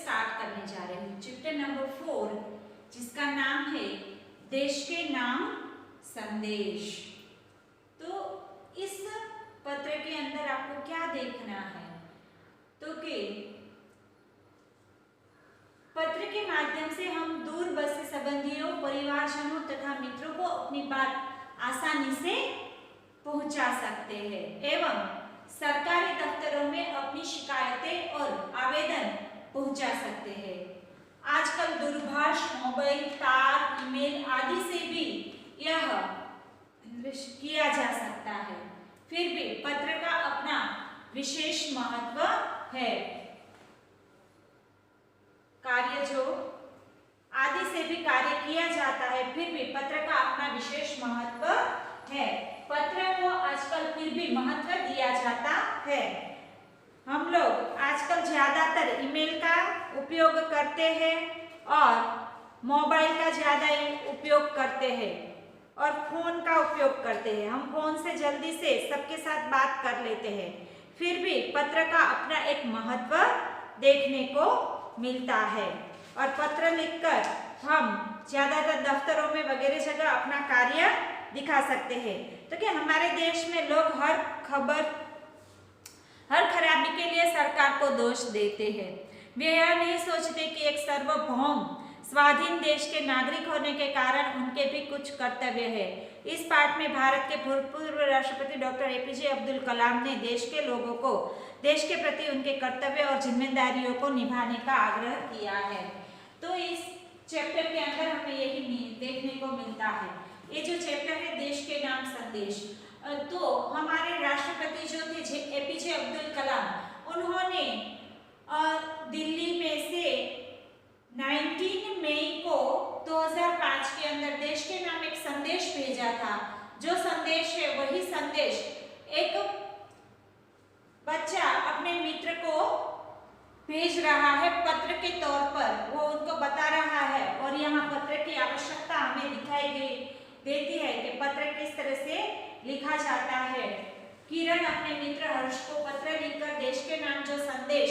Start करने जा रहे हैं चैप्टर नंबर 4, जिसका नाम है देश के नाम संदेश। तो इस पत्र के अंदर आपको क्या देखना है, तो कि पत्र के माध्यम से हम दूर बसे संबंधियों, परिवारजनों तथा मित्रों को अपनी बात आसानी से पहुंचा सकते हैं एवं सरकारी दफ्तरों में अपनी शिकायतें और आवेदन पहुंचा सकते हैं। आजकल दूरभाष, मोबाइल, तार, ईमेल आदि से भी यह किया जा सकता है। फिर भी पत्र का अपना विशेष महत्व है। कार्य जो आदि से भी कार्य किया जाता है, फिर भी पत्र का अपना विशेष महत्व है। पत्र को आजकल फिर भी महत्व दिया जाता है। हम लोग आजकल ज्यादातर ईमेल का उपयोग करते हैं और मोबाइल का ज्यादा उपयोग करते हैं और फोन का उपयोग करते हैं। हम फोन से जल्दी से सबके साथ बात कर लेते हैं, फिर भी पत्र का अपना एक महत्व देखने को मिलता है। और पत्र लिखकर हम ज्यादातर दफ्तरों में वगैरह जगह अपना कार्य दिखा सकते हैं। तो क्या हमारे देश में लोग हर खराबी के लिए सरकार को दोष देते हैं। वे यह नहीं सोचते कि एक सार्वभौम स्वाधीन देश के नागरिक होने के कारण उनके भी कुछ कर्तव्य है। इस पाठ में भारत के भूतपूर्व राष्ट्रपति डॉक्टर एपीजे अब्दुल कलाम ने देश के लोगों को देश के प्रति उनके कर्तव्य और जिम्मेदारियों को निभाने का आग्रह किया है। तो इस चैप्टर के अंदर हमें यही देखने को मिलता है। ये जो चैप्टर है देश के नाम संदेश, तो हमारे राष्ट्रपति जो थे एपीजे अब्दुल कलाम, उन्होंने दिल्ली में से 19 मई को 2005 के अंदर देश के नाम एक संदेश भेजा था। जो संदेश है वही संदेश एक बच्चा अपने मित्र को भेज रहा है पत्र के तौर पर। वो उनको बता रहा है और यहाँ पत्र की आवश्यकता हमें दिखाई देती है कि पत्र किस तरह से लिखा जाता है। किरण अपने मित्र हर्ष को पत्र लिखकर देश के नाम जो संदेश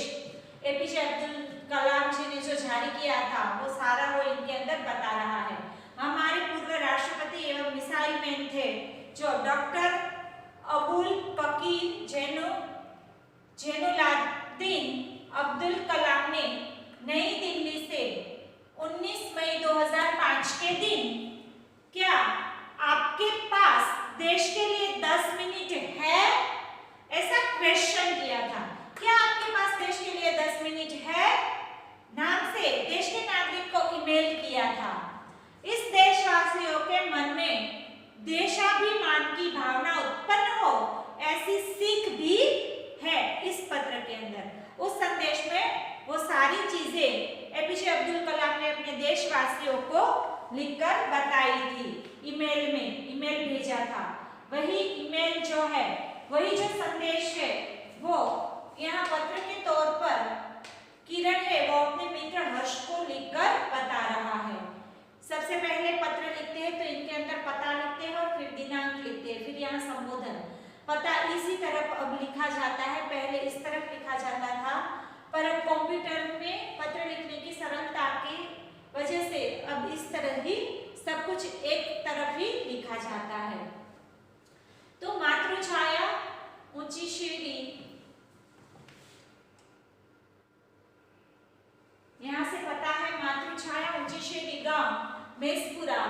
एपीजे अब्दुल कलाम जी ने जो जारी किया था वो सारा वो इनके अंदर बता रहा है। हमारे पूर्व राष्ट्रपति एवं मिसाइल मैन थे जो डॉक्टर अबुल पकीर जैनुलाब्दीन अब्दुल कलाम ने नई दिल्ली से 19 मई 2005 के दिन, क्या आपके पास देश के लिए 10 मिनट है, ऐसा क्वेश्चन किया था। क्या आपके पास देश के लिए 10 मिनट है नाम से देश के नागरिक को ईमेल किया था। इस देशवासियों के मन में देशाभिमान की भावना उत्पन्न हो, ऐसी सीख भी है इस पत्र के अंदर। उस संदेश में वो सारी चीजें एपीजे अब्दुल कलाम ने अपने देशवासियों को लिखकर बताई थी। ईमेल भेजा था। वही ईमेल जो है, वही जो संदेश है, वो यहाँ पत्र के तौर पर किरण है वो अपने मित्र हर्ष को लिखकर बता रहा है। सबसे पहले पत्र लिखते हैं तो इनके अंदर पता लिखते हैं और फिर दिनांक लिखते हैं, फिर यहाँ संबोधन। पता इसी तरफ अब लिखा जाता है, पहले इस तरफ लिखा जाता था, पर अब कंप्यूटर में पत्र लिखने की सरलता की वजह से अब इस तरह ही सब कुछ एक तरफ ही लिखा जाता है। तो मातृछाया ऊंची शीरी, यहाँ से पता है मातृछाया ऊंची शीरी गांव मेसपुरा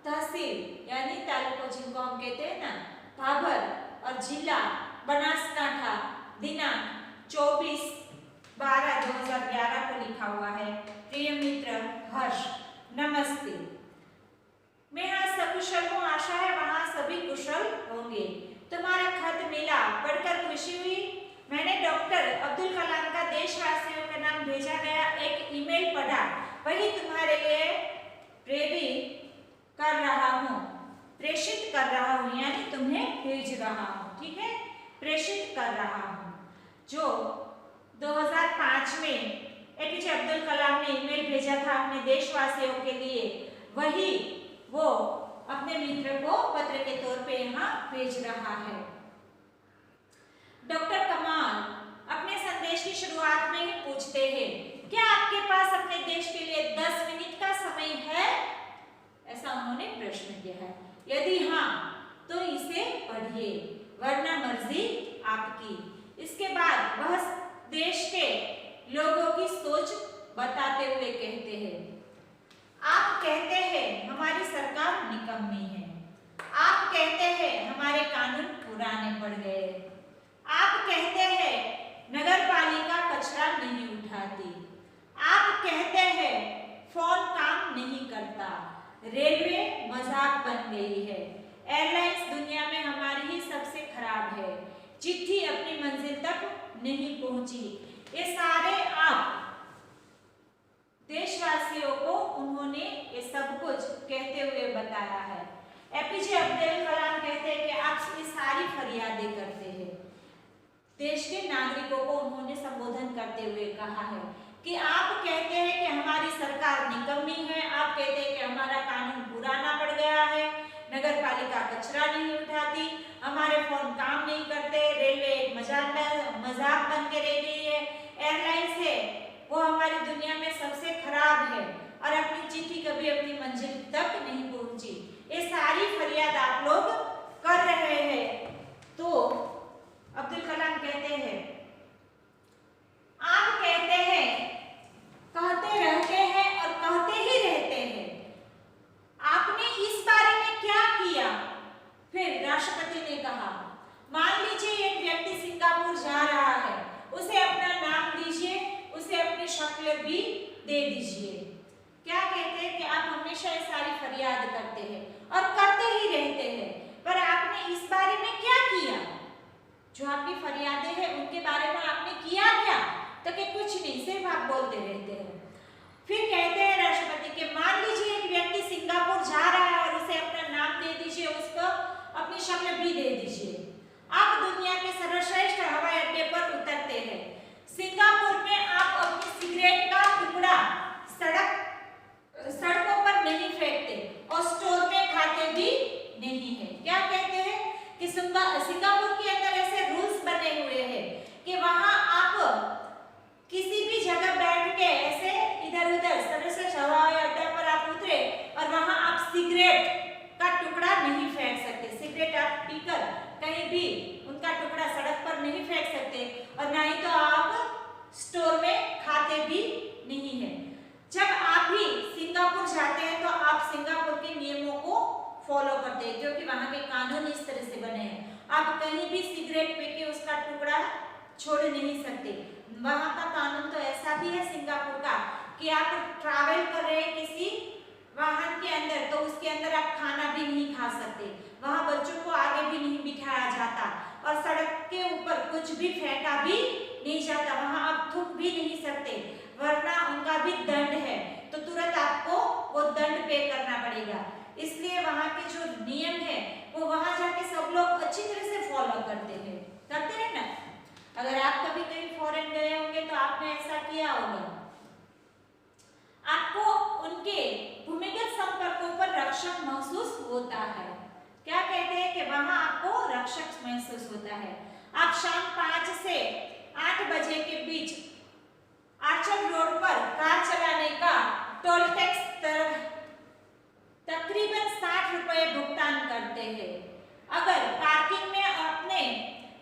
तहसील यानी तालुको जिनको हम कहते हैं ना, भाभर और जिला बनासकांठा, दिनांक 24/12/2011 को लिखा हुआ है। प्रिय मित्र हर्ष, नमस्ते। मैं यहाँ सकुशल हूँ, आशा है वहाँ सभी कुशल होंगे। तुम्हारा खत मिला, पढ़कर खुशी हुई। मैंने डॉक्टर अब्दुल कलाम का देशवासियों का नाम भेजा गया एक ईमेल पढ़ा, वही तुम्हारे लिए प्रेषित कर रहा हूँ यानी तुम्हें भेज रहा हूँ। ठीक है, प्रेषित कर रहा हूँ। जो 2005 में एपीजे अब्दुल कलाम ने ईमेल भेजा था अपने देशवासियों के लिए, वही वो अपने मित्र को पत्र के तौर पे यहाँ भेज रहा है। डॉक्टर कमाल अपने संदेश की की शुरुआत में ही पूछते हैं, क्या आपके पास अपने देश के लिए 10 मिनट का समय है? ऐसा उन्होंने प्रश्न किया है। यदि हाँ तो इसे पढ़िए, वरना मर्जी आपकी। इसके बाद वह देश के लोगों की सोच बताते हुए कहते हैं, आप कहते हैं हमारी सरकार निकम्मी है, आप कहते हैं हमारे कानून पुराने पड़ गए, आप कहते हैं नगरपालिका कचरा नहीं उठाती, आप कहते हैं फोन काम नहीं करता, रेलवे मजाक बन गई है, एयरलाइंस दुनिया में हमारी ही सबसे खराब है, चिट्ठी अपनी मंजिल तक नहीं पहुंची। ये सारे आप देशवासियों को उन्होंने ये सब कुछ कहते हुए बताया है। एपीजे अब्दुल कलाम कहते हैं कि आप ये सारी फरियादें करते हैं। देश के नागरिकों को उन्होंने संबोधन करते हुए कहा है कि आप कहते हैं कि हमारी सरकार निकम्मी है, आप कहते हैं कि हमारा कानून पुराना पड़ गया है, नगरपालिका कचरा नहीं उठाती, हमारे फोन काम नहीं करते, रेलवे एक मजाक बन के रह गई है, एयरलाइंस है वो हमारी दुनिया में सबसे खराब है और अपनी चिट्ठी कभी अपनी मंजिल तक नहीं पहुंची। ये सारी फरियाद आप लोग कर रहे हैं। तो अब्दुल कलाम कहते हैं, आप कहते हैं, कहते रहते हैं और कहते ही रहते हैं, आपने इस बारे में क्या किया? फिर राष्ट्रपति ने कहा, मान लीजिए एक व्यक्ति सिंगापुर जा रहा है, उसे अपना नाम दीजिए, उसे अपनी शक्ल भी दे दीजिए। क्या कहते हैं कि आप हमेशा ये सारी फरियाद करते हैं और करते ही रहते हैं, पर आपने इस बारे में क्या किया? जो आपकी फरियादें हैं उनके बारे में आपने किया क्या? तो कि कुछ नहीं, सिर्फ आप बोलते रहते हैं। फिर कहते हैं राष्ट्रपति के, मान लीजिए एक व्यक्ति सिंगापुर जा रहा है और उसे अपना नाम दे दीजिए, उसको अपनी शक्ल भी दे दीजिए। आप दुनिया के सर्वश्रेष्ठ हवाई अड्डे पर उतरते हैं, सिंगापुर में आप अपनी सिगरेट का टुकड़ा सड़कों पर नहीं फेंकते और स्टोर में खाते भी नहीं है। क्या कहते हैं कि सिंगापुर के अंदर ऐसे रूल्स बने हुए हैं कि वहां आप किसी भी जगह बैठ के ऐसे इधर उधर सर्वश्रेष्ठ हवाई अड्डे पर आप उतरे और वहां आप सिगरेट का टुकड़ा नहीं फेंक सकते। सिगरेट आप पीकर कहीं भी उनका टुकड़ा सड़क पर नहीं फेंक सकते और ना ही तो आप स्टोर में खाते भी नहीं है। जब आप भी सिंगापुर जाते हैं तो आप सिंगापुर के नियमों को फॉलो करते हैं, क्योंकि वहां के कानून इस तरह से बने हैं। आप कहीं भी सिगरेट पी के उसका टुकड़ा छोड़ नहीं सकते। वहां का कानून तो ऐसा भी है सिंगापुर का कि आप ट्रैवल कर रहे हैं किसी वाहन के अंदर तो उसके अंदर आप खाना भी नहीं खा सकते। वहां बच्चों को आगे भी नहीं बिठाया जाता और सड़क के ऊपर कुछ भी फेंका भी नहीं जाता। वहां आप थूक भी नहीं सकते, वरना उनका भी दंड है, तो तुरंत आपको वो दंड पे करना पड़ेगा। इसलिए वहां के जो नियम है वो वहां जाके सब लोग अच्छी तरह से फॉलो करते हैं ना। अगर आप कभी कहीं फॉरेन गए होंगे तो आपने ऐसा किया होगा। आपको उनके भूमिगत संपर्कों पर रक्षक महसूस होता है। क्या कहते हैं कि वहां आपको रक्षक महसूस होता है। आप शाम 5 से 8 बजे के बीच आर्चर रोड पर कार चलाने का टोल टैक्स तकरीबन 60 रुपए भुगतान करते हैं। अगर पार्किंग में आपने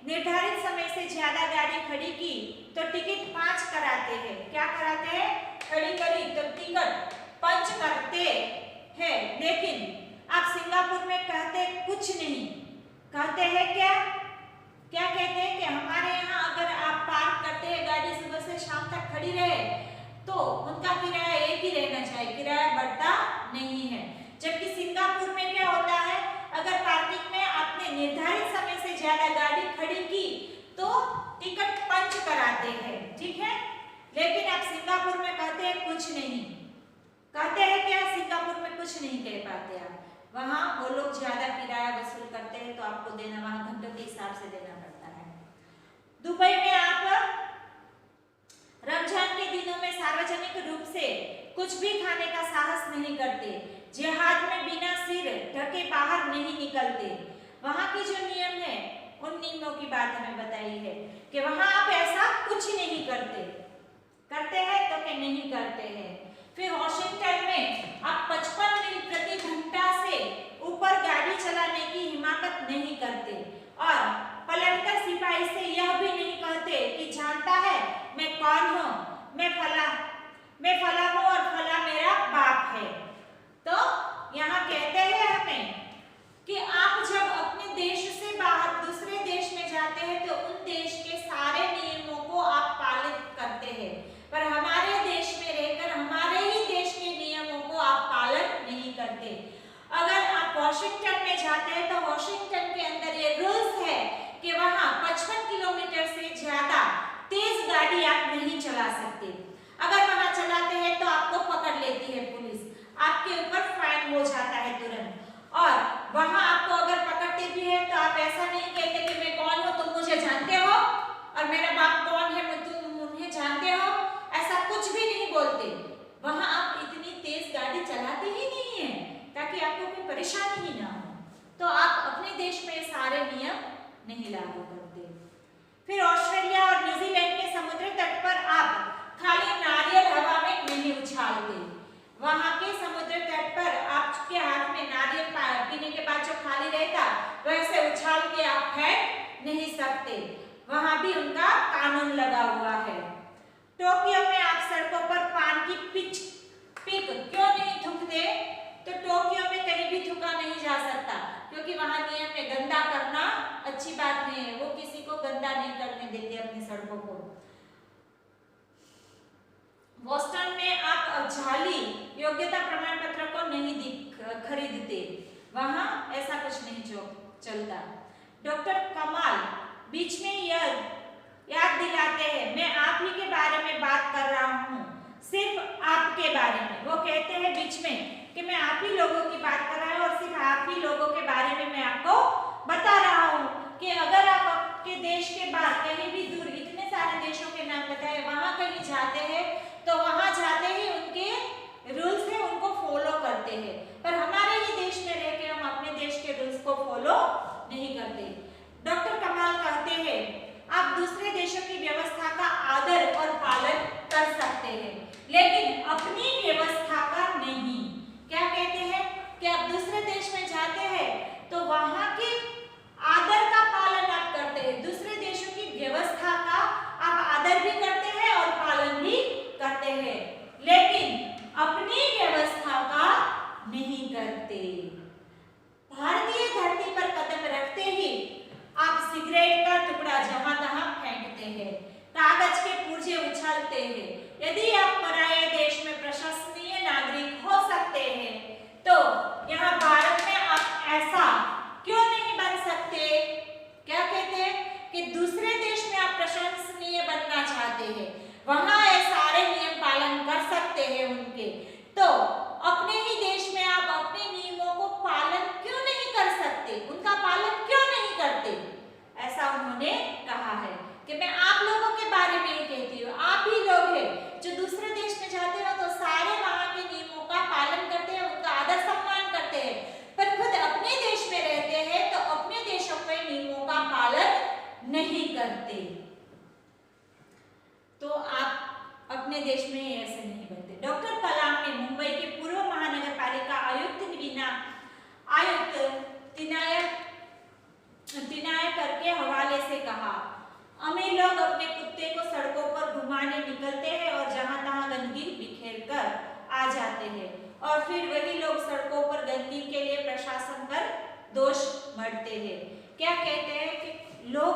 निर्धारित समय से ज्यादा गाड़ी खड़ी की तो टिकट 5 कराते हैं। क्या कराते हैं? खड़ी करी तो टिकट 5 करते हैं। लेकिन आप सिंगापुर में कहते कुछ नहीं, कहते हैं क्या कहते हैं कि हमारे यहाँ अगर आप पार्क करते हैं गाड़ी सुबह से शाम तक खड़ी रहे तो उनका किराया एक ही रहना चाहिए, किराया बढ़ता नहीं है। जबकि सिंगापुर में क्या होता है, अगर पार्किंग में आपने निर्धारित समय से ज्यादा गाड़ी खड़ी की तो टिकट पंच कराते हैं, ठीक है। लेकिन आप सिंगापुर में कहते हैं कुछ नहीं, कहते हैं क्या? सिंगापुर में कुछ नहीं कह पाते आप। वहां वो लोग ज्यादा किराया वसूल करते हैं तो आपको देना वहां घंटों के हिसाब से देना पड़ता है। दुबई में आप रमजान के दिनों में सार्वजनिक रूप से कुछ भी खाने का साहस नहीं करते। जिहाद में बिना सिर ढके बाहर नहीं निकलते। वहां की जो नियम है उन नियमों की बात हमें बताई है कि वहां आप ऐसा कुछ नहीं करते हैं तो कि नहीं करते हैं। फिर वॉशिंगटन में आप 55 मील प्रति घंटा से ऊपर गाड़ी चलाने की हिमाकत नहीं करते और पलटकर सिपाही से यह भी नहीं कहते कि जानता है मैं कौन हूं, मैं फला हूं और फला मेरा बाप है। तो यहाँ कहते हैं हमें कि आप जब अपने देश से बाहर दूसरे देश में जाते हैं तो उन देश के सारे नियमों को आप पालित करते हैं, पर हमारे देश में रहकर हमारे ही देश के नियमों को आप पालन नहीं करते। अगर आप वॉशिंगटन में जाते हैं तो वॉशिंगटन के अंदर ये रूल्स है कि वहां 55 किलोमीटर से ज्यादा तेज गाड़ी आप नहीं चला सकते। अगर वहां चलाते हैं तो आपको पकड़ लेती है पुलिस, आपके ऊपर फाइन हो जाता है तुरंत। और वहां आपको अगर पकड़ते भी है तो आप ऐसा नहीं कहते कि मैं कौन हूं, तुम मुझे जानते हो और मेरा बाप कौन है तुम उन्हें जानते हो, ऐसा कुछ भी नहीं बोलते। वहां आप इतनी तेज गाड़ी चलाते ही नहीं है ताकि आपको कोई परेशानी ही ना हो। तो आप अपने देश में सारे नियम नहीं लागू करते। फिर ऑस्ट्रेलिया और न्यूजीलैंड के समुद्री तट पर आप खाली नारियल हवा में नहीं उछालते। वहां के समुद्र तट पर आपके हाथ में नारियल पीने के बाद जो खाली रहता वैसे उछाल के आप फेंक नहीं सकते, वहां भी उनका कानून लगा हुआ है। टोक्यो में आप सड़कों पर पान की पिक क्यों नहीं थूकते? तो टोक्यो में कहीं भी थूका नहीं जा सकता क्योंकि वहां नियम में गंदा करना अच्छी बात नहीं है, वो किसी को गंदा नहीं करने देते अपनी सड़कों को। बोस्टन में आप जाली योग्यता प्रमाण पत्र को नहीं खरीदते, वहां ऐसा कुछ नहीं चलता। डॉक्टर कमाल बीच में यह याद दिलाते हैं मैं आप ही के बारे में बात कर रहा हूँ, सिर्फ आपके बारे में। वो कहते हैं बीच में कि मैं आप ही लोगों की बात कर रहा हूँ और सिर्फ आप ही लोगों के बारे में मैं आपको बता रहा हूँ कि अगर आप आपके देश के बाहर कहीं भी दूर, इतने सारे देशों के नाम बताए, वहां कहीं जाते हैं तो वहां जाते ही उनके रूल्स है उनको फॉलो करते हैं, पर हमारे ही देश में रह के हम अपने देश के रूल्स को फॉलो नहीं करते। डॉक्टर कमाल कहते हैं आप दूसरे देशों की व्यवस्था का आदर और पालन कर सकते हैं लेकिन अपनी व्यवस्था का नहीं। क्या कहते हैं कि आप दूसरे देश में जाते हैं तो वहां के आदर का पालन आप करते हैं, दूसरे देशों की व्यवस्था का आप आदर भी करते हैं और पालन भी करते हैं, लेकिन अपनी व्यवस्था का नहीं करते। भारतीय धरती पर कदम रखते ही आप सिगरेट का टुकड़ा जहां तहां फेंकते हैं, कागज के पुर्जे उछालते हैं। यदि आप पराये देश में प्रशंसनीय नागरिक हो सकते हैं तो यहाँ भारत में आप ऐसा क्यों नहीं बन सकते? क्या कहते हैं कि दूसरे देश में आप प्रशंसनीय बनना चाहते हैं, वहां सारे नियम पालन कर सकते हैं उनके, तो अपने ही देश में आप अपने नियमों को पालन क्यों नहीं कर सकते, उनका पालन क्यों नहीं करते? ऐसा उन्होंने कहा है कि मैं आप लोगों के बारे में ही कहती हूँ, आप ही लोग हैं जो दूसरे देश में जाते हो तो सारे वहां के नियमों का पालन करते हैं, उनका आदर सम्मान करते हैं, पर खुद अपने देश में रहते हैं तो अपने देशों के नियमों का पालन नहीं करते। तो आप अपने देश में ही ऐसे नहीं बनते। डॉक्टर कलाम ने मुंबई के पूर्व महानगर पालिका आयुक्त तिनायकर के हवाले से कहा, अमीर लोग अपने कुत्ते को सड़कों पर घुमाने निकलते हैं और जहां तहां गंदगी बिखेर कर आ जाते हैं और फिर वही लोग सड़कों पर गंदगी के लिए प्रशासन पर दोष मढ़ते हैं। क्या कहते हैं कि लोग,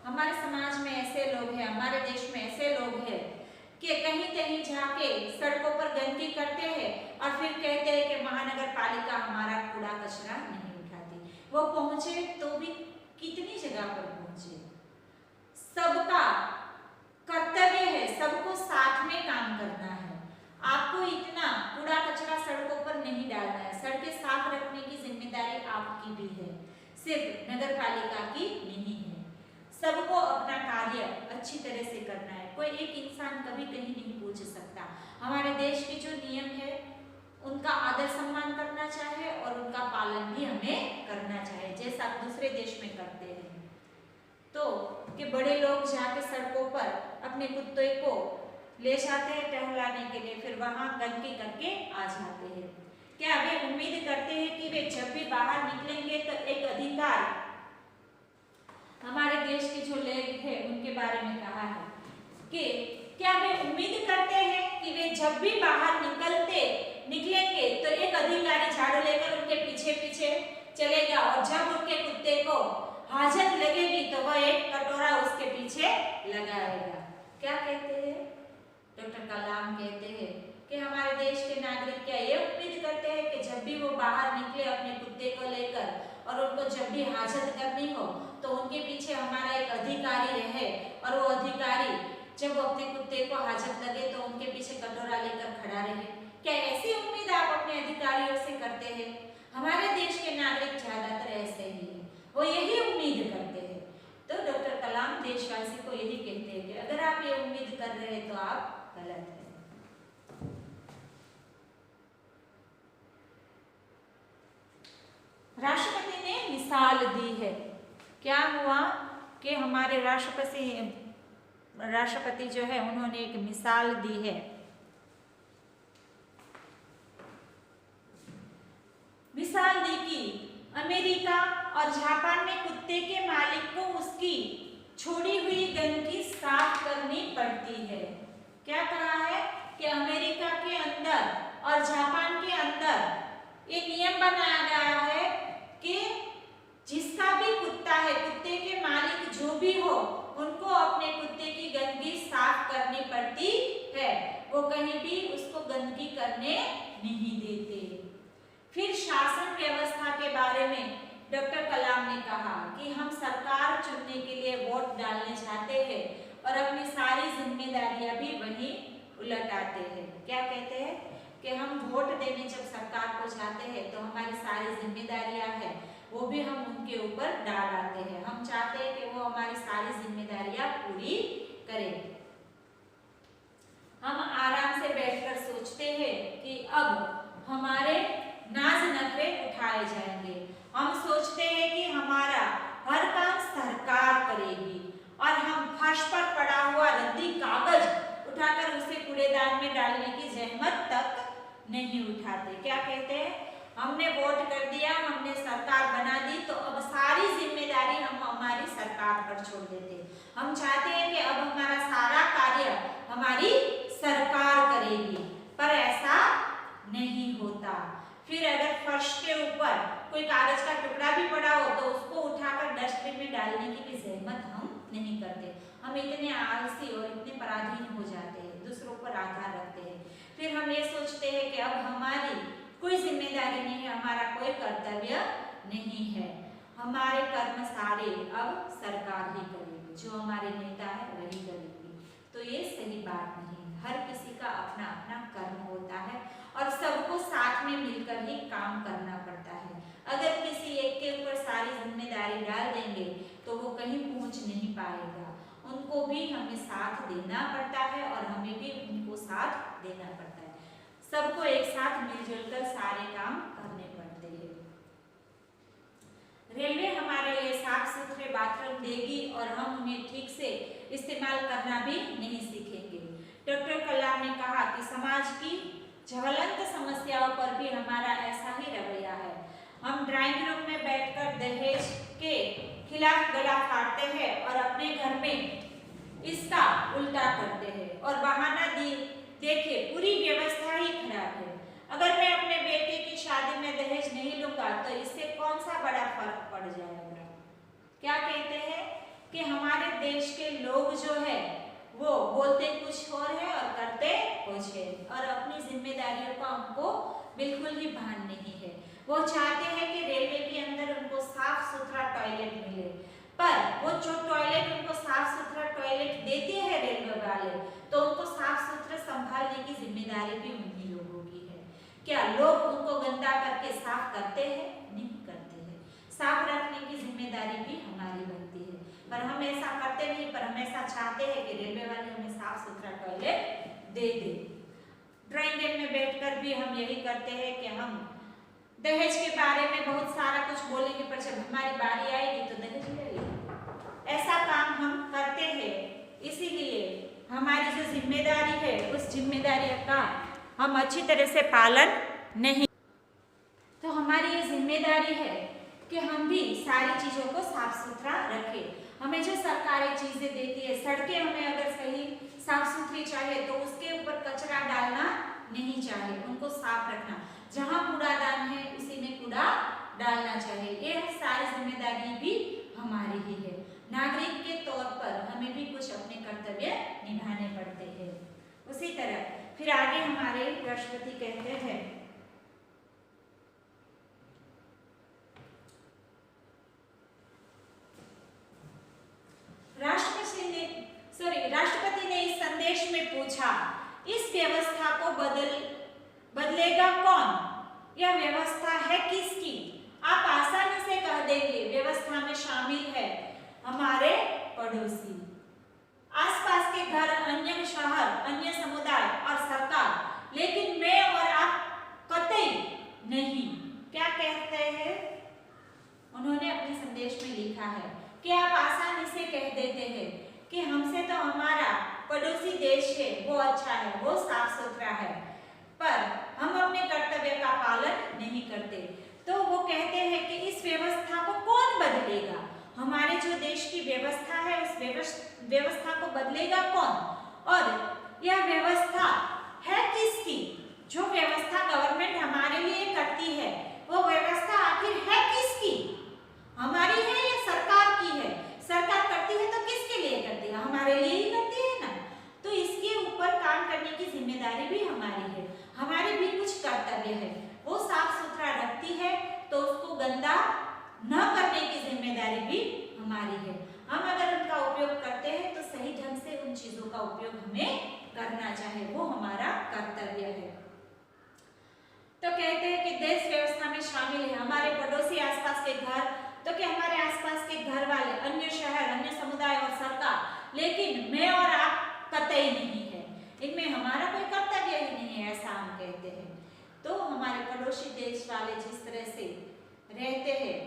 हमारे समाज में ऐसे लोग हैं, हमारे देश में ऐसे लोग हैं कि कहीं कहीं जाके सड़कों पर गंदगी करते हैं और फिर कहते हैं कि महानगर पालिका हमारा कूड़ा कचरा नहीं उठाती। वो पहुंचे तो भी कितनी जगह पर पहुंचे, सबका कर्तव्य है, सबको साथ में काम करना है। आपको इतना कूड़ा कचरा सड़कों पर नहीं डालना है, सड़कें साफ रखने की जिम्मेदारी आपकी भी है, सिर्फ नगर पालिका की नहीं है। सबको अपना कार्य अच्छी तरह से करना है, कोई एक इंसान कभी कहीं नहीं पूछ सकता। हमारे देश के जो नियम है उनका आदर सम्मान करना चाहिए और उनका पालन भी हमें करना चाहिए जैसा दूसरे देश में करते हैं। तो कि बड़े लोग जाके सड़कों पर अपने कुत्ते को ले जाते हैं टहलाने के लिए, फिर वहां गंदगी करके आ जाते हैं। क्या वे उम्मीद करते हैं कि वे जब भी बाहर निकलेंगे तो एक अधिकार, हमारे देश के जो लोग हैं उनके बारे में कहा है कि क्या वे उम्मीद करते हैं कि वे जब भी बाहर निकलेंगे तो एक अधिकारी झाड़ू लेकर उनके पीछे पीछे चलेगा और जब उनके कुत्ते को हाजत लगेगी तो वह एक कटोरा उसके पीछे लगाएगा। क्या कहते हैं डॉक्टर कलाम? कहते हैं कि हमारे देश के नागरिक क्या ये उम्मीद करते हैं कि जब भी वो बाहर निकले अपने कुत्ते को लेकर और उनको जब भी हाजत करनी हो तो उनके पीछे हमारा एक अधिकारी रहे और वो अधिकारी जब अपने कुत्ते को हाजत लगे तो उनके पीछे कटोरा लेकर खड़ा रहे? क्या ऐसी उम्मीद आप अपने अधिकारियों से करते हैं? हमारे देश के नागरिक ज्यादातर ऐसे ही हैं, वो यही उम्मीद करते हैं। तो डॉक्टर कलाम देशवासी को यही कहते हैं कि अगर आप ये उम्मीद कर रहे हैं तो आप गलत हैं। राष्ट्रपति ने मिसाल दी है। क्या हुआ कि हमारे राष्ट्रपति जो है उन्होंने एक मिसाल दी है। मिसाल दी कि अमेरिका और जापान में कुत्ते के मालिक को उसकी छोड़ी हुई गंदगी साफ करनी पड़ती है। क्या कहा है कि अमेरिका के अंदर और जापान के अंदर ये नियम बनाया गया है कि जिसका भी कुत्ता है, कुत्ते के मालिक जो भी हो, उनको अपने कुत्ते की गंदगी साफ करनी पड़ती है। वो कहीं भी उसको गंदगी करने नहीं देते। फिर शासन व्यवस्था के बारे में डॉक्टर कलाम ने कहा कि हम सरकार चुनने के लिए वोट डालने जाते हैं और अपनी सारी जिम्मेदारियां भी वहीं उलटाते हैं। क्या कहते हैं कि हम वोट देने जब सरकार को जाते हैं तो हमारी सारी जिम्मेदारियां हैं वो भी हम उनके ऊपर डाल आते हैं। हम चाहते हैं कि वो हमारी सारी जिम्मेदारियां पूरी करें। हम आराम से बैठकर सोचते हैं कि अब हमारे नाज नखरे उठाए जाएंगे। हम सोचते हैं कि हमारा हर काम सरकार करेगी और हम फर्श पर पड़ा हुआ रद्दी कागज उठाकर उसे कूड़ेदान में डालने की जहमत तक नहीं उठाते। क्या कहते हैं? हमने वोट कर दिया, हमने सरकार बना दी, तो अब सारी जिम्मेदारी हम हमारी सरकार पर छोड़ देते। हम चाहते हैं कि अब हमारा सारा कार्य हमारी सरकार करेगी, पर ऐसा नहीं होता। फिर अगर फर्श के ऊपर कोई कागज का टुकड़ा भी पड़ा हो तो उसको उठाकर डस्टबिन में डालने की भी जहमत हम नहीं करते। हम इतने आलसी और इतने पराधीन हो जाते हैं, दूसरों पर आधार रखते हैं। फिर हम ये सोचते हैं कि अब हमारी कोई जिम्मेदारी नहीं है, हमारा कोई कर्तव्य नहीं है, हमारे कर्म सारे अब सरकार ही करेगी, जो हमारे नेता है वही करेगी। तो ये सही बात नहीं है। हर किसी का अपना अपना कर्म होता है और सबको साथ में मिलकर ही काम करना पड़ता है। अगर किसी एक के ऊपर सारी जिम्मेदारी डाल देंगे तो वो कहीं पहुंच नहीं पाएगा। उनको भी हमें साथ देना पड़ता है और हमें भी उनको साथ देना पड़ता है। सबको एक साथ मिलजुल कर सारे काम करने पड़ते हैं। रेलवे हमारे लिए साफ सुथरे बाथरूम देगी और हम उन्हें ठीक से इस्तेमाल करना भी नहीं सीखेंगे। डॉक्टर कलाम ने कहा कि समाज की ज्वलंत समस्याओं पर भी हमारा ऐसा ही रवैया है। हम ड्राइंग रूम में बैठकर दहेज के खिलाफ गला फाड़ते हैं और अपने घर में इसका उल्टा करते हैं और बहाना देखिए पूरी व्यवस्था ही खराब है। अगर मैं अपने बेटे की शादी में दहेज नहीं लूंगा तो इससे कौन सा बड़ा फर्क पड़ जाएगा। क्या कहते हैं कि हमारे देश के लोग जो है वो बोलते कुछ और है और करते कुछ है और अपनी जिम्मेदारियों का उनको बिल्कुल ही भान नहीं है। वो चाहते हैं कि रेलवे के अंदर उनको साफ सुथरा टॉयलेट मिले, पर वो जो टॉयलेट उनको साफ सुथरा टॉयलेट देते हैं रेलवे वाले, तो उनको साफ सुथरा संभालने की जिम्मेदारी भी उन्हीं लोगों की है। क्या लोग उनको गंदा करके साफ करते हैं? नहीं करते हैं। साफ रखने की जिम्मेदारी भी हमारी बनती है, पर हम ऐसा करते नहीं, पर हम ऐसा चाहते हैं कि रेलवे वाले हमें साफ सुथरा टॉयलेट दे दे। ड्राइंग रूम में बैठकर भी हम यही करते हैं कि हम दहेज के बारे में बहुत सारा कुछ बोलेंगे, पर जब हमारी बारी आएगी तो दहेज ले लेंगे। ऐसा काम हम करते हैं, इसीलिए हमारी जो जिम्मेदारी है उस जिम्मेदारी का हम अच्छी तरह से पालन नहीं। तो हमारी ये जिम्मेदारी है कि हम भी सारी चीज़ों को साफ सुथरा रखें। हमें जो सरकार चीज़ें देती है, सड़कें हमें अगर सही साफ सुथरी चाहिए तो उसके ऊपर कचरा डालना नहीं चाहिए, उनको साफ रखना। जहाँ कूड़ादान है उसी में कूड़ा डालना चाहिए। ये सारी जिम्मेदारी भी हमारी ही है। नागरिक के तौर पर हमें भी कुछ अपने कर्तव्य निभाने पड़ते हैं। उसी तरह फिर आगे हमारे राष्ट्रपति कहते हैं, राष्ट्रपति ने इस संदेश में पूछा, इस व्यवस्था को बदलेगा कौन? यह व्यवस्था है किसकी? आप आसानी से कह देंगे व्यवस्था में शामिल है हमारे पड़ोसी, आसपास के घर, अन्य शहर, अन्य समुदाय और सरकार, लेकिन मैं और आप कतई नहीं। क्या कहते हैं? उन्होंने अपने संदेश में लिखा है कि आप आसानी से कह देते हैं कि हमसे तो हमारा पड़ोसी देश है वो अच्छा है, वो साफ सुथरा है, पर हम अपने कर्तव्य का पालन नहीं करते। तो वो कहते हैं कि इस व्यवस्था को कौन बदलेगा? हमारे जो देश की व्यवस्था है उस व्यवस्था को बदलेगा कौन? और यह व्यवस्था है किसकी? जो व्यवस्था गवर्नमेंट हमारे लिए करती है वो व्यवस्था आखिर है किसकी? हमारी है या सरकार की है? सरकार करती है तो किसके लिए करती है? हमारे लिए ही करती है ना। तो इसके ऊपर काम करने की जिम्मेदारी भी हमारी है, हमारे भी कुछ कर्तव्य है। वो साफ सुथरा रखती है तो उसको गंदा न करने की जिम्मेदारी भी हमारी है। हम अगर उनका उपयोग करते हैं तो सही ढंग से उन चीजों का उपयोग हमें करना चाहिए, वो हमारा कर्तव्य है। तो कहते हैं कि देश व्यवस्था में शामिल है हमारे पड़ोसी, आसपास के घर, तो कि हमारे आसपास के घर वाले, अन्य शहर, अन्य समुदाय और सरकार, लेकिन मैं और आप कतई नहीं है, इनमें हमारा कोई कर्तव्य ही नहीं है, ऐसा हम कहते हैं। तो हमारे पड़ोसी देश वाले जिस तरह से रहते हैं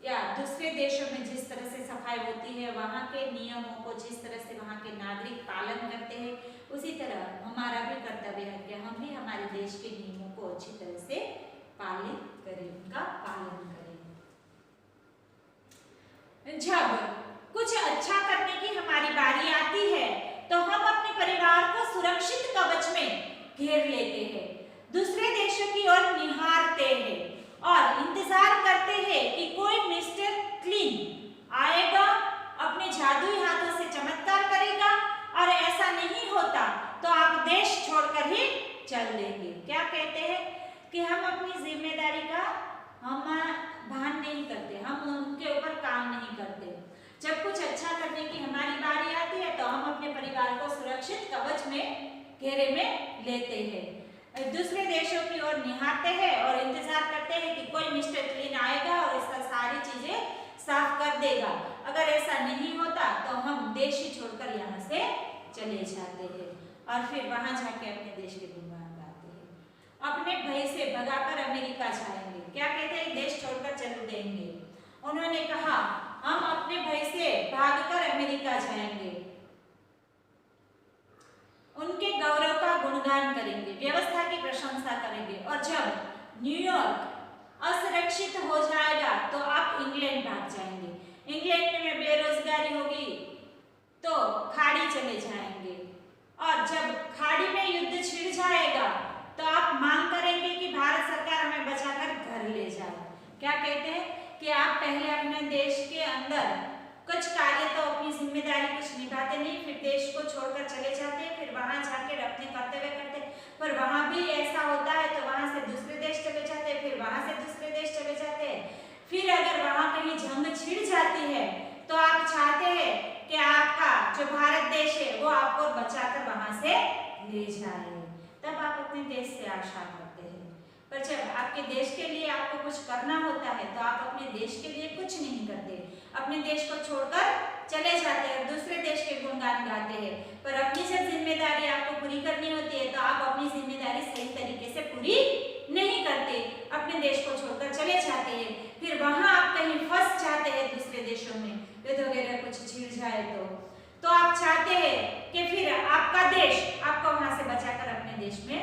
या दूसरे देशों में जिस तरह से सफाई होती है, वहाँ के नियमों को जिस तरह से वहाँ के नागरिक पालन करते हैं, उसी तरह हमारा भी कर्तव्य है कि हम भी हमारे देश के नियमों को अच्छी तरह से पालित करें, उनका पालन करें। जब कुछ अच्छा करने की हमारी बारी आती है तो हम अपने परिवार को सुरक्षित कवच में घेर लेते हैं, दूसरे देशों की ओर निहारते हैं और इंतजार करते हैं कि कोई मिस्टर क्लीन आएगा, अपने जादुई हाथों से चमत्कार करेगा, और ऐसा नहीं होता तो आप देश छोड़कर ही चल देंगे। क्या कहते हैं कि हम अपनी जिम्मेदारी का भान नहीं करते, हम उनके ऊपर काम नहीं करते। जब कुछ अच्छा करने की हमारी बारी आती है तो हम अपने परिवार को सुरक्षित कवच में घेरे में लेते हैं, दूसरे देशों की ओर निहारते हैं और इंतजार करते हैं कि कोई मिस्टर क्लीन आएगा और इसका सारी चीजें साफ कर देगा। अगर ऐसा नहीं होता तो हम देश ही छोड़कर यहाँ से चले जाते हैं और फिर वहां जाके अपने देश के गुणगान गाते हैं। अपने भय से भगाकर अमेरिका जाएंगे। क्या कहते हैं? देश छोड़कर चल देंगे। उन्होंने कहा हम अपने भय से भागकर अमेरिका जाएंगे, उनके गौरव का गुणगान करेंगे, व्यवस्था की प्रशंसा करेंगे, और जब न्यूयॉर्क असुरक्षित हो जाएगा तो आप इंग्लैंड भाग जाएंगे। इंग्लैंड में बेरोजगारी होगी तो खाड़ी चले जाएंगे, और जब खाड़ी में युद्ध छिड़ जाएगा तो आप मांग करेंगे कि भारत सरकार हमें बचाकर घर ले जाए। क्या कहते हैं कि आप पहले अपने देश के अंदर कुछ कार्य तो अपनी जिम्मेदारी कुछ निभाते नहीं, फिर देश को छोड़कर चले जाते हैं, फिर वहां जाकर अपने कर्तव्य करते हैं, पर वहां भी ऐसा होता है तो वहां से दूसरे देश चले जाते हैं, फिर वहां से दूसरे देश चले जाते हैं। फिर अगर वहां कहीं जंग छिड़ जाती है तो आप चाहते हैं कि आपका जो भारत देश है वो आपको बचाकर वहां से ले जाए, तब आप अपने देश से आशा करते हैं। पर जब आपके देश के लिए आपको कुछ करना होता है तो आप अपने देश के लिए कुछ नहीं करते, अपने देश को छोड़कर चले जाते हैं, दूसरे देश के गुणगान गाते हैं। पर अपनी जब जिम्मेदारी आपको पूरी करनी होती है तो आप अपनी जिम्मेदारी सही तरीके से पूरी नहीं करते, अपने देश को छोड़कर चले जाते हैं, फिर वहां आप कहीं फंस जाते हैं दूसरे देशों में, युद्ध वगैरह कुछ छिड़ जाए तो आप चाहते हैं कि फिर आपका देश आपको वहां से बचाकर अपने देश में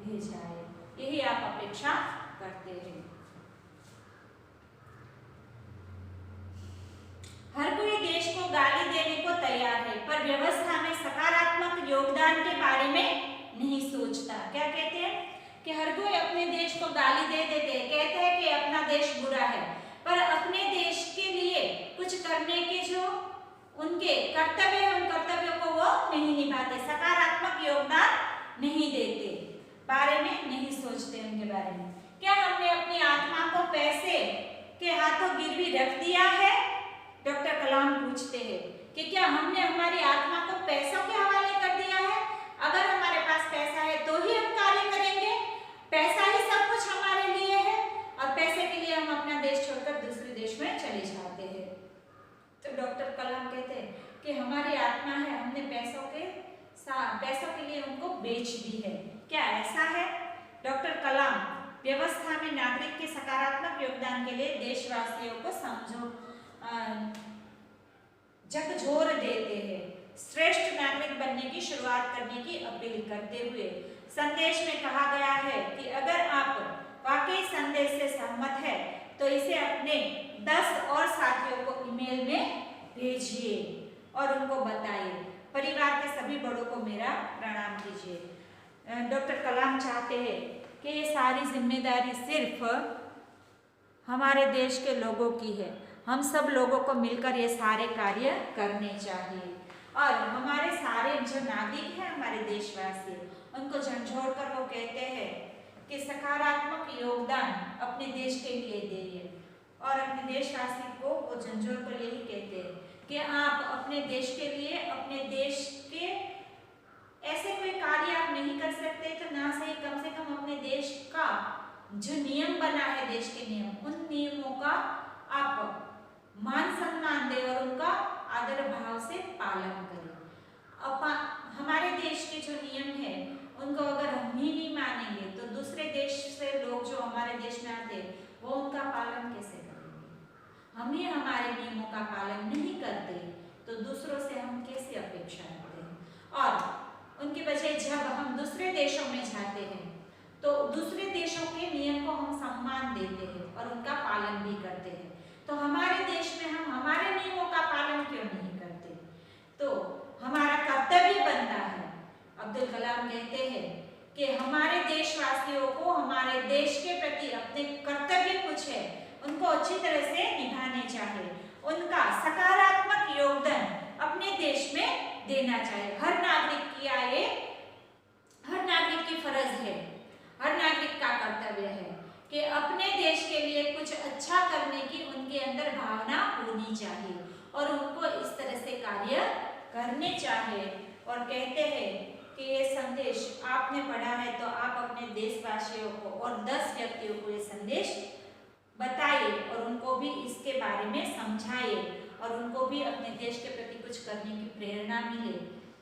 ले जाए, यही आप अपेक्षा करते हैं। हर कोई देश को गाली देने को तैयार है, पर व्यवस्था में सकारात्मक योगदान के बारे में नहीं सोचता। क्या कहते हैं कि हर कोई अपने देश को गाली दे देते हैं, कहते हैं कि अपना देश बुरा है, पर अपने देश के लिए कुछ करने के जो उनके कर्तव्य है उन कर्तव्यों को वो नहीं निभाते, सकारात्मक योगदान नहीं देते, बारे में नहीं सोचते उनके बारे में। क्या हमने अपनी आत्मा को पैसे के हाथों गिरवी रख दिया है? डॉक्टर कलाम पूछते हैं कि क्या हमने हमारी आत्मा को पैसों के हवाले कर दिया है? अगर हमारे पास पैसा है तो ही हम कार्य करेंगे, पैसा ही सब कुछ हमारे लिए है और पैसे के लिए हम अपना देश छोड़कर दूसरे देश में चले जाते हैं। तो डॉक्टर कलाम कहते हैं कि हमारी आत्मा है, हमने पैसों के लिए उनको बेच दी है। क्या ऐसा है? डॉक्टर कलाम व्यवस्था में नागरिक के सकारात्मक योगदान के लिए देशवासियों को झकझोर देते हैं, श्रेष्ठ नागरिक बनने की शुरुआत करने की अपील करते हुए संदेश में कहा गया है कि अगर आप वाकई संदेश से सहमत है तो इसे अपने 10 और साथियों को ईमेल में भेजिए और उनको बताइए। परिवार के सभी बड़ों को मेरा प्रणाम कीजिए। डॉक्टर कलाम चाहते हैं कि ये सारी जिम्मेदारी सिर्फ हमारे देश के लोगों की है, हम सब लोगों को मिलकर ये सारे कार्य करने चाहिए और हमारे सारे जो नागरिक हैं, हमारे देशवासी, उनको झंझोड़ कर वो कहते हैं कि सकारात्मक योगदान अपने देश के लिए दीजिए और अपने देशवासी को वो झंझोड़ कर यही कहते हैं कि आप अपने देश के लिए, अपने देश के ऐसे कोई कार्य आप नहीं कर सकते तो ना सही कम से कम अपने देश का जो नियम बना है, देश के नियम, उन नियमों का आप मान सम्मान दें और उनका आदर भाव से पालन करें। हमारे देश के जो नियम है उनको अगर हम ही नहीं मानेंगे तो दूसरे देश से लोग जो हमारे देश में आते वो उनका पालन कैसे करेंगे? हम ही हमारे नियमों का पालन नहीं करते तो दूसरों से हम कैसे अपेक्षा रखते हैं? और उनकी बजाय जब हम दूसरे देशों में जाते हैं तो दूसरे देशों के नियम को हम सम्मान देते हैं और उनका पालन भी करते हैं, तो हमारे देश में हम हमारे नियमों का पालन क्यों नहीं करते? तो हमारा कर्तव्य बनता है। अब्दुल कलाम कहते हैं कि हमारे देशवासियों को हमारे देश के प्रति अपने कर्तव्य कुछ है उनको अच्छी तरह से निभाने चाहिए, उनका सकारात्मक योगदान अपने देश में देना चाहिए। हर नागरिक की फर्ज है, हर नागरिक का कर्तव्य है कि अपने देश के लिए कुछ अच्छा करने की उनके अंदर भावना होनी चाहिए और उनको इस तरह से कार्य करने चाहिए। और कहते हैं कि ये संदेश आपने पढ़ा है तो आप अपने देशवासियों को और 10 व्यक्तियों को ये संदेश बताइए और उनको भी इसके बारे में समझाइए और उनको भी अपने देश के प्रति कुछ करने की प्रेरणा मिले,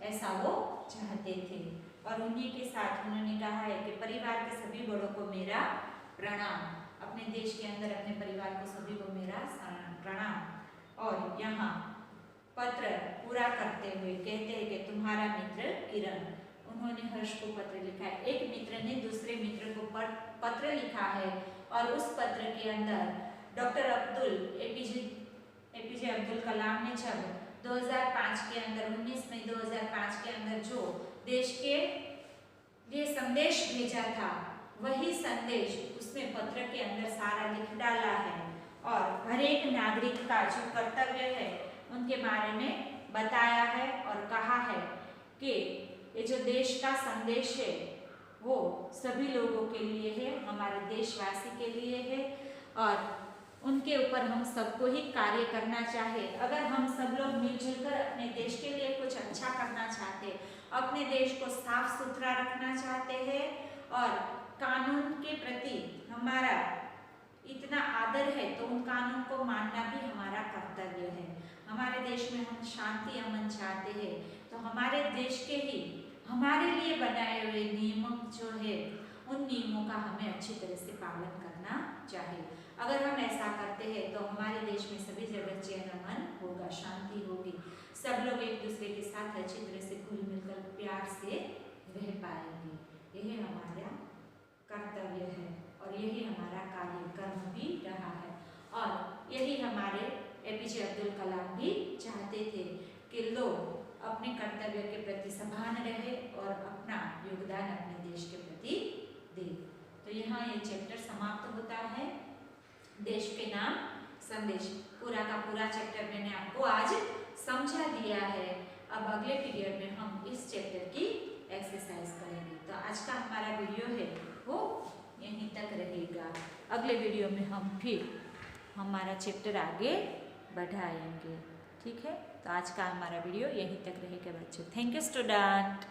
ऐसा वो चाहते थे। और उन्हीं के साथ उन्होंने कहा है कि परिवार के सभी बड़ों को मेरा प्रणाम, अपने देश के अंदर अपने परिवार को सभी को मेरा प्रणाम। और यहाँ पत्र पूरा करते हुए कहते हैं कि तुम्हारा मित्र किरण, उन्होंने हर्ष को पत्र लिखा है। एक मित्र ने दूसरे मित्र को पत्र लिखा है और उस पत्र के अंदर डॉक्टर एपीजे अब्दुल कलाम ने जब 2005 के अंदर 19 मई 2005 के अंदर जो देश के लिए संदेश भेजा था वही संदेश उसमें पत्र के अंदर सारा लिख डाला है और हर एक नागरिक का जो कर्तव्य है उनके बारे में बताया है और कहा है कि ये जो देश का संदेश है वो सभी लोगों के लिए है, हमारे देशवासी के लिए है और उनके ऊपर हम सबको ही कार्य करना चाहिए। अगर हम सब लोग मिलजुल कर अपने देश के लिए कुछ अच्छा करना चाहते, अपने देश को साफ सुथरा रखना चाहते हैं और कानून के प्रति हमारा इतना आदर है तो उन कानून को मानना भी हमारा कर्तव्य है। हमारे देश में हम शांति अमन चाहते हैं तो हमारे देश के ही हमारे लिए बनाए हुए नियम जो है उन नियमों का हमें अच्छी तरह से पालन करना चाहिए। अगर हम ऐसा करते हैं तो हमारे देश में सभी जगह चैन अमन होगा, शांति होगी, सब लोग एक दूसरे के साथ अच्छी तरह से घुल मिलकर प्यार से रह पाएंगे। यही हमारा कर्तव्य है और यही हमारा कार्यक्रम भी रहा है और यही हमारे एपीजे अब्दुल कलाम भी चाहते थे कि लोग अपने कर्तव्य के प्रति सभान रहे और अपना योगदान अपने देश के प्रति दे। तो यहाँ ये चैप्टर समाप्त होता है, देश के नाम संदेश। पूरा का पूरा चैप्टर मैंने आपको आज समझा दिया है। अब अगले पीरियड में हम इस चैप्टर की एक्सरसाइज करेंगे। तो आज का हमारा वीडियो है वो यहीं तक रहेगा। अगले वीडियो में हम फिर हमारा चैप्टर आगे बढ़ाएंगे। ठीक है, तो आज का हमारा वीडियो यहीं तक रहेगा बच्चों। Thank you student.